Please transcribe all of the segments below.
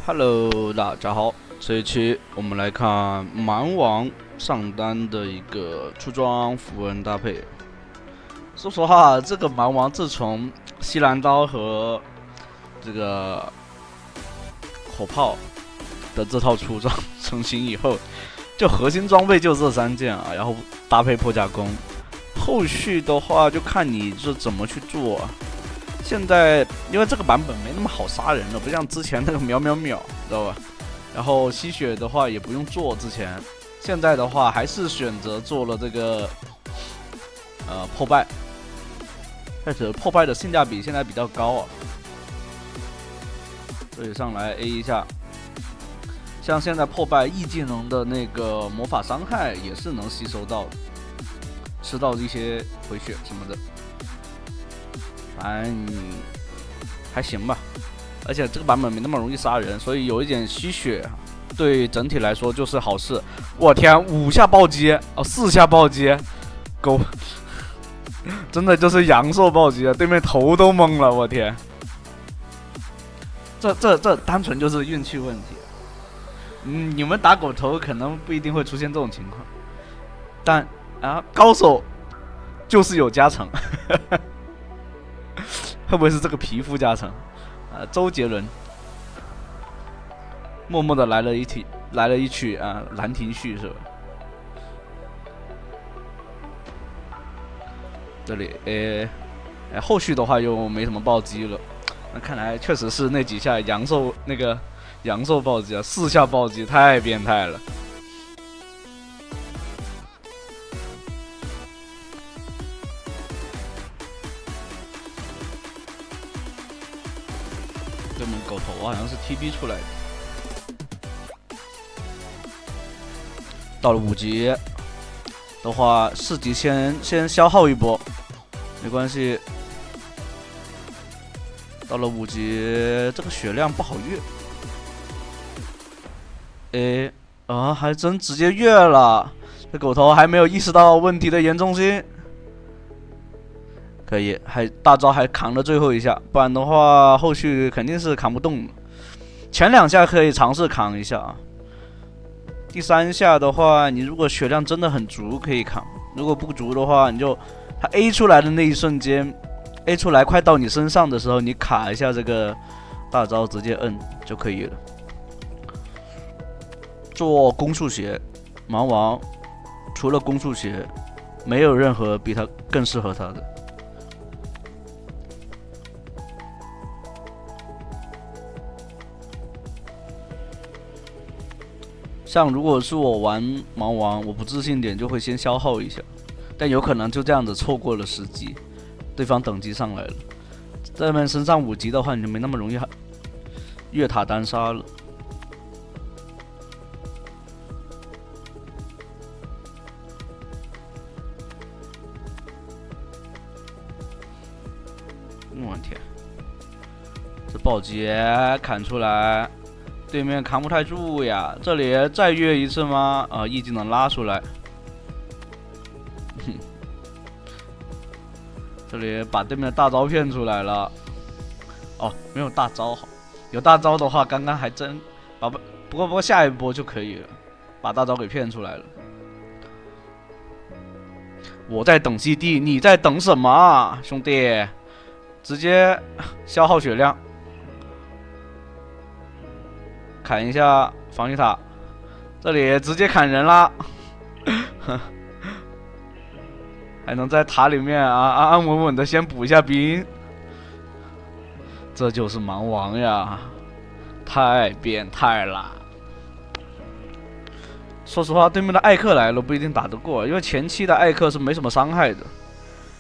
Hello，大家好，这一期我们来看蛮王上单的一个出装符文搭配。说实话，这个蛮王自从西兰刀和这个火炮的这套出装成型以后，就核心装备就这3件啊，然后搭配破甲弓。后续的话就看你是怎么去做啊。现在因为这个版本没那么好杀人了，不像之前那个秒秒秒，知道吧？然后吸血的话也不用做，之前现在的话还是选择做了这个破败，但是破败的性价比现在比较高啊，所以上来 A 一下。像现在破败 E 技能的那个魔法伤害也是能吸收到的，吃到一些回血什么的。反正还行吧，而且这个版本没那么容易杀人，所以有一点吸血，对整体来说就是好事。我天，5下暴击哦，4下暴击，狗，真的就是阳寿暴击，对面头都懵了，我天，这单纯就是运气问题。你们打狗头可能不一定会出现这种情况，但高手就是有加成。会不会是这个皮肤加成？周杰伦默默的来了一曲兰亭序是吧？这里后续的话又没什么暴击了，那看来确实是那几下阳寿暴击啊，4下暴击太变态了。这门狗头好像是 TB 出来的。到了5级的话，4级先消耗一波，没关系。到了5级，这个血量不好越。还真直接越了。这狗头还没有意识到问题的严重性。可以，还大招还扛了最后一下，不然的话后续肯定是扛不动。前2下可以尝试扛一下啊，第3下的话，你如果血量真的很足可以扛，如果不足的话，你就他 A 出来的那一瞬间 ，A 出来快到你身上的时候，你卡一下这个大招，直接摁就可以了。做攻速鞋，蛮王除了攻速鞋，没有任何比他更适合他的。像如果是我玩蛮王，我不自信点就会先消耗一下，但有可能就这样子错过了时机，对方等级上来了，这边升上5级的话，你就没那么容易越塔单杀了。我天，这暴击砍出来。对面扛不太住呀，这里再越一次吗？E 技能拉出来，这里把对面的大招骗出来了。没有大招好，有大招的话，刚刚还真不过下一波就可以了，把大招给骗出来了。我在等基地，你在等什么啊，兄弟？直接消耗血量。砍一下防御塔，这里直接砍人啦，还能在塔里面安安稳稳的先补一下兵，这就是蛮王呀，太变态了。说实话，对面的艾克来了不一定打得过，因为前期的艾克是没什么伤害的。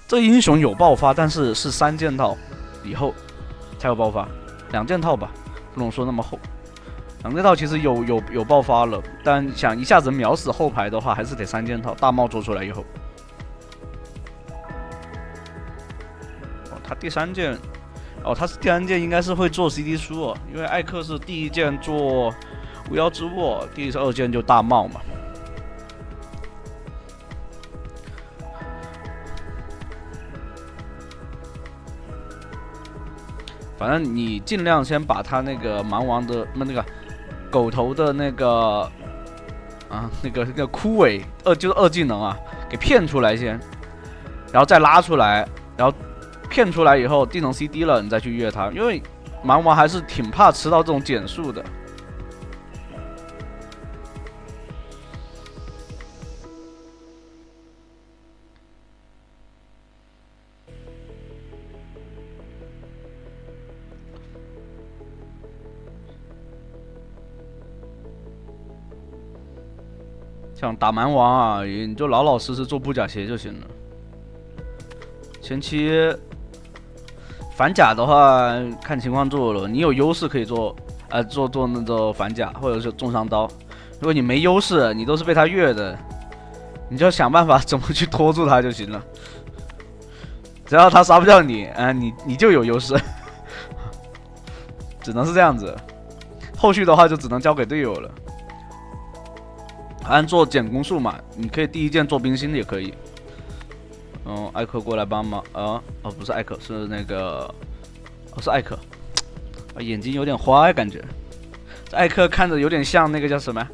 这英雄有爆发，但是3件套以后才有爆发，2件套吧，不能说那么厚。2件套其实有爆发了，但想一下子秒死后排的话，还是得3件套。大帽做出来以后，他第3件，他是第3件应该是会做 CD 书因为艾克是第1件做巫妖之握，第2件就大帽嘛。反正你尽量先把他那个蛮王的那个狗头的那个那个枯萎就是2技能啊，给骗出来先，然后再拉出来，然后骗出来以后技能 CD 了，你再去越他，因为蛮王还是挺怕吃到这种减速的。像打蛮王啊，你就老老实实做布甲鞋就行了。前期反甲的话，看情况做了。你有优势可以做，做那种反甲或者是重伤刀。如果你没优势，你都是被他越的，你就想办法怎么去拖住他就行了。只要他杀不掉你，你就有优势，只能是这样子。后续的话就只能交给队友了。按做减攻速嘛，你可以第一件做冰心的也可以。艾克过来帮忙，不是艾克，是那个，是艾克，眼睛有点花感觉。这艾克看着有点像那个叫什么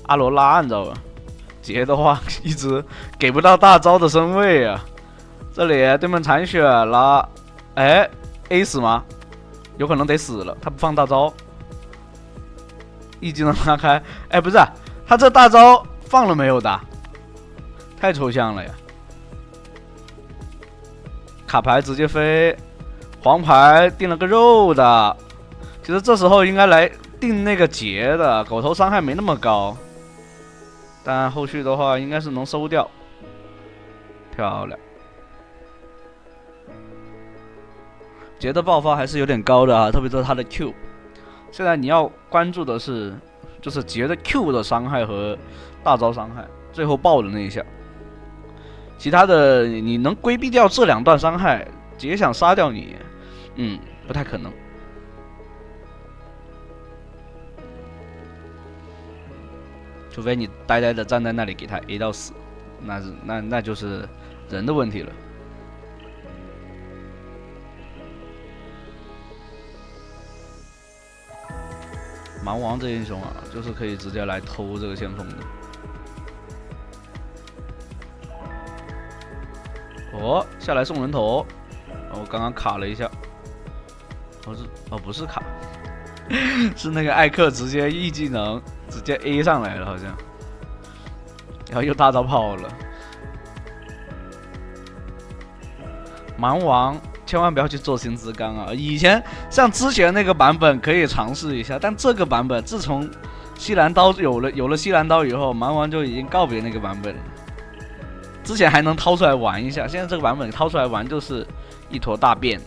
阿罗拉，你知道吧？杰的话一直给不到大招的身位啊。这里对面残血了，A 死吗？有可能得死了，他不放大招，一技能拉开，不是。他这大招放了没有的？太抽象了呀！卡牌直接飞，黄牌定了个肉的。其实这时候应该来定那个劫的，狗头伤害没那么高，但后续的话应该是能收掉。漂亮！劫的爆发还是有点高的啊，特别是他的 Q。现在你要关注的是。就是劫的 Q 的伤害和大招伤害，最后爆的那一下，其他的你能规避掉这2段伤害，劫想杀掉你，不太可能。除非你呆呆的站在那里给他 A 到死，那就是人的问题了。蛮王这英雄啊，就是可以直接来偷这个先锋的。下来送人头，我刚刚卡了一下，不是卡，是那个艾克直接 E 技能直接 A 上来了好像，然后又大招炮了。蛮王千万不要去做新之刚啊！以前像之前那个版本可以尝试一下，但这个版本自从西兰刀有了西兰刀以后，蛮王就已经告别那个版本了。之前还能掏出来玩一下，现在这个版本掏出来玩就是一坨大便，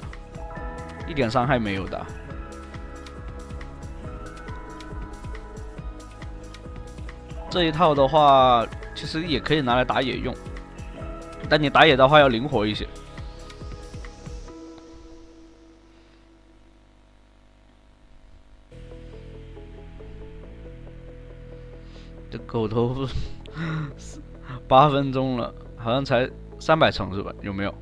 一点伤害没有的。这一套的话，其实也可以拿来打野用，但你打野的话要灵活一些。这狗头8分钟了，好像才300层是吧？有没有？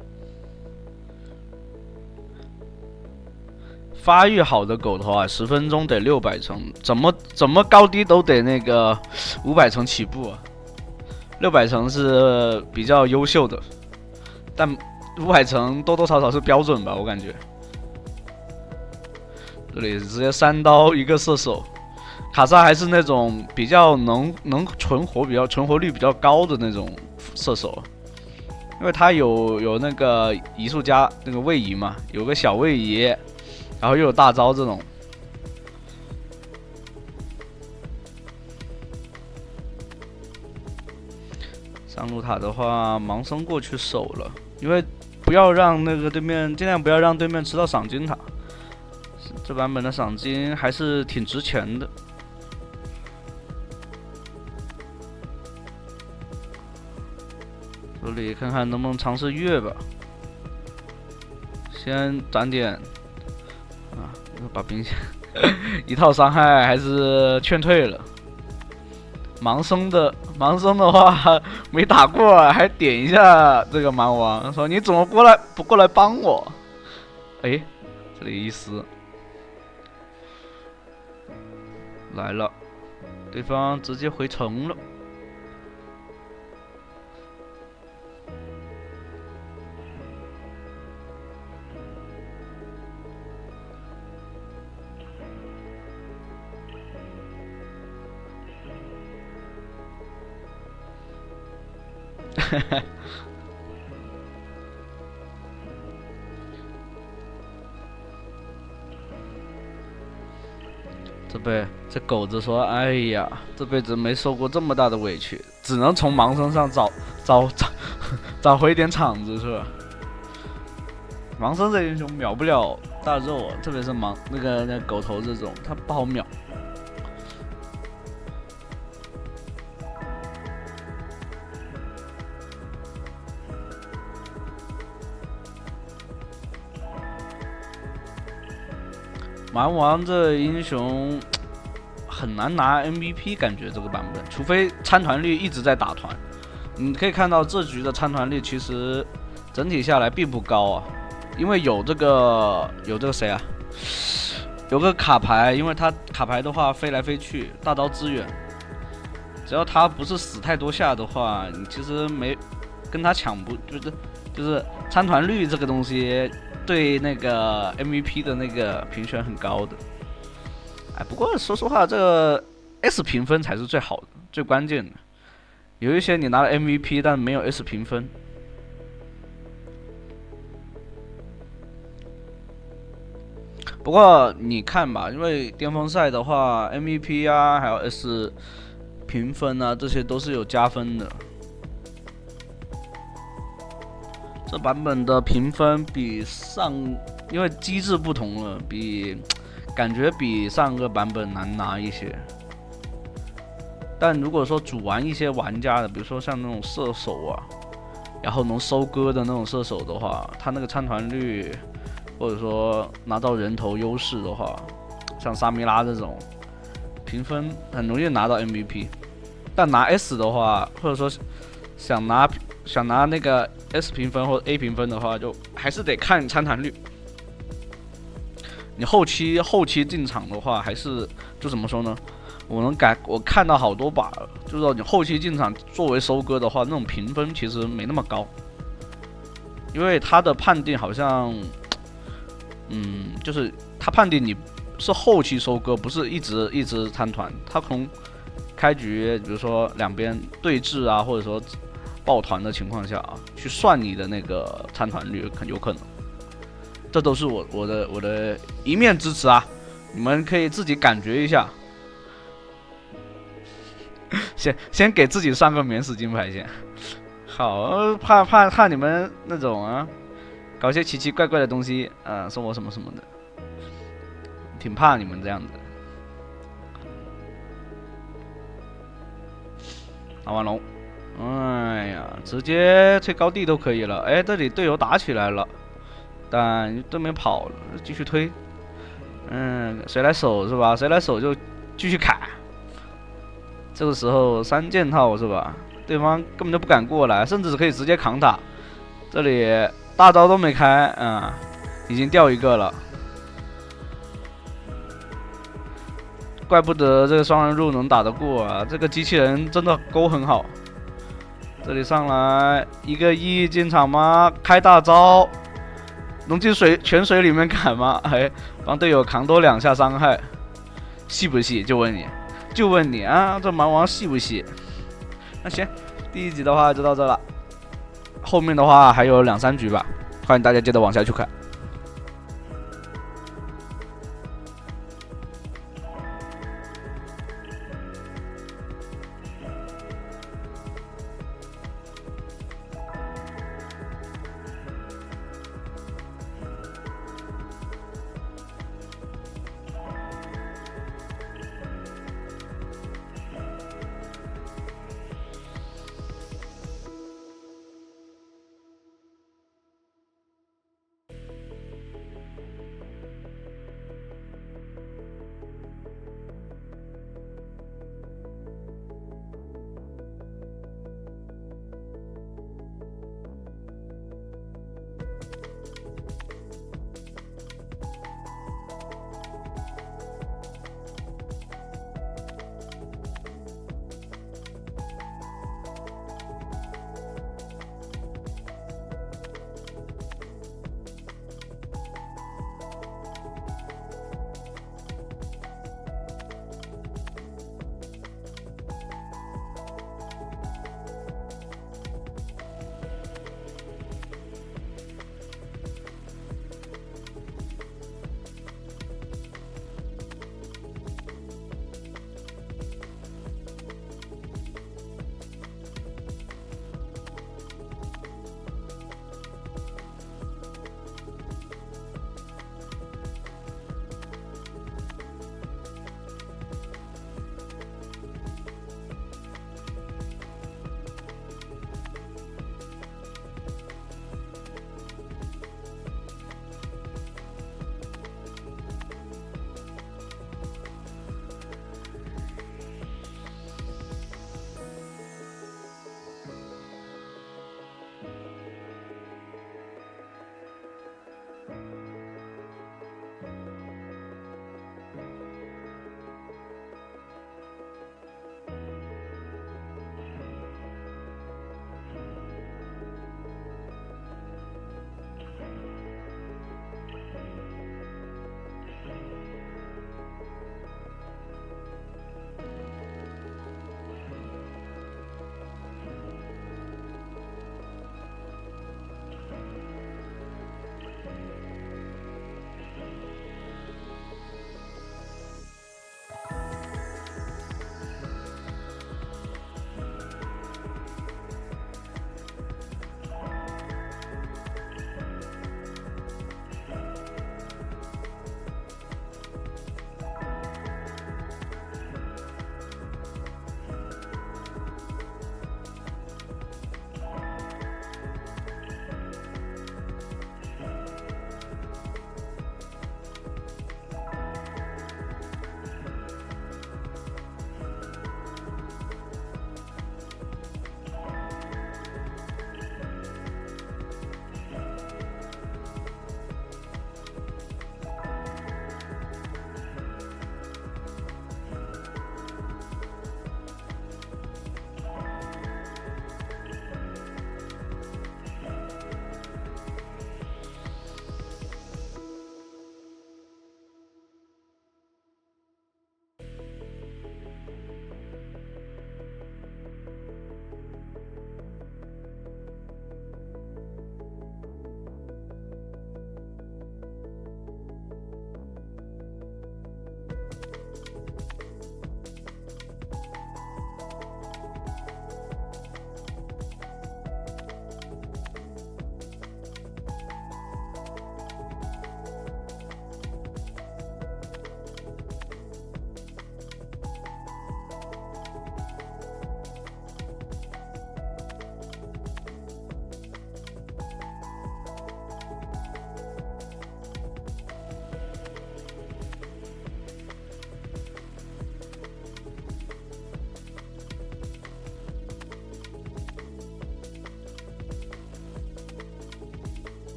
发育好的狗头啊，10分钟得600层，怎么高低都得那个500层起步啊。600层是比较优秀的，但500层多多少少是标准吧，我感觉。这里直接3刀一个射手。卡莎还是那种比较能存活率比较高的那种射手，因为他有那个移速加那个位移嘛，有个小位移，然后又有大招这种。上路塔的话，盲僧过去守了，因为不要让那个对面，尽量不要让对面吃到赏金塔。这版本的赏金还是挺值钱的。这里看看能不能尝试越吧，先攒点把兵线一套伤害还是劝退了。盲僧的话没打过，还点一下这个蛮王，说你怎么不过来帮我？这里一撕来了，对方直接回城了。这狗子说：“哎呀，这辈子没受过这么大的委屈，只能从盲身上找回点场子，是吧？盲身这英雄秒不了大肉，特别是那个狗头这种，他不好秒。”蛮王这英雄很难拿 MVP， 感觉这个版本，除非参团率一直在打团。你可以看到这局的参团率其实整体下来并不高啊，因为有这个谁啊，有个卡牌，因为他卡牌的话飞来飞去，大招支援，只要他不是死太多下的话，你其实没跟他抢不就是参团率这个东西。对那个 MVP 的那个评选很高的，不过说实话，这个 S 评分才是最好的、最关键的。有一些你拿了 MVP， 但没有 S 评分。不过你看吧，因为巅峰赛的话 ，MVP 啊，还有 S 评分啊，这些都是有加分的。这版本的评分比因为机制不同了，感觉比上个版本难拿一些。但如果说主玩一些玩家的，比如说像那种射手啊，然后能收割的那种射手的话，他那个参团率，或者说拿到人头优势的话，像沙弥拉这种评分很容易拿到 MVP。但拿 S 的话，或者说想拿那个 S 评分或者 A 评分的话，就还是得看参团率。你后期进场的话，还是就怎么说呢？我看到好多把了，就是说你后期进场作为收割的话，那种评分其实没那么高，因为他的判定好像，就是他判定你是后期收割，不是一直参团，他从开局比如说两边对峙啊，或者说抱团的情况下啊，去算你的那个参团率，有可能。这都是我的一面之词啊，你们可以自己感觉一下。先给自己上个免死金牌先。好，怕你们那种啊，搞些奇奇怪怪的东西，说我什么什么的，挺怕你们这样的。打完龙，哎呀，直接推高地都可以了。哎，这里队友打起来了，但对面跑了，继续推。谁来守是吧？谁来守就继续砍。这个时候3件套是吧？对方根本就不敢过来，甚至可以直接扛打。这里大招都没开，已经掉一个了。怪不得这个双人入能打得过啊！这个机器人真的勾很好。这里上来一个E进场吗？开大招，能进泉水里面砍吗？帮队友扛多2下伤害，细不细？就问你啊，这蛮王细不细？那行，第1集的话就到这了，后面的话还有2、3局吧，欢迎大家接着往下去看。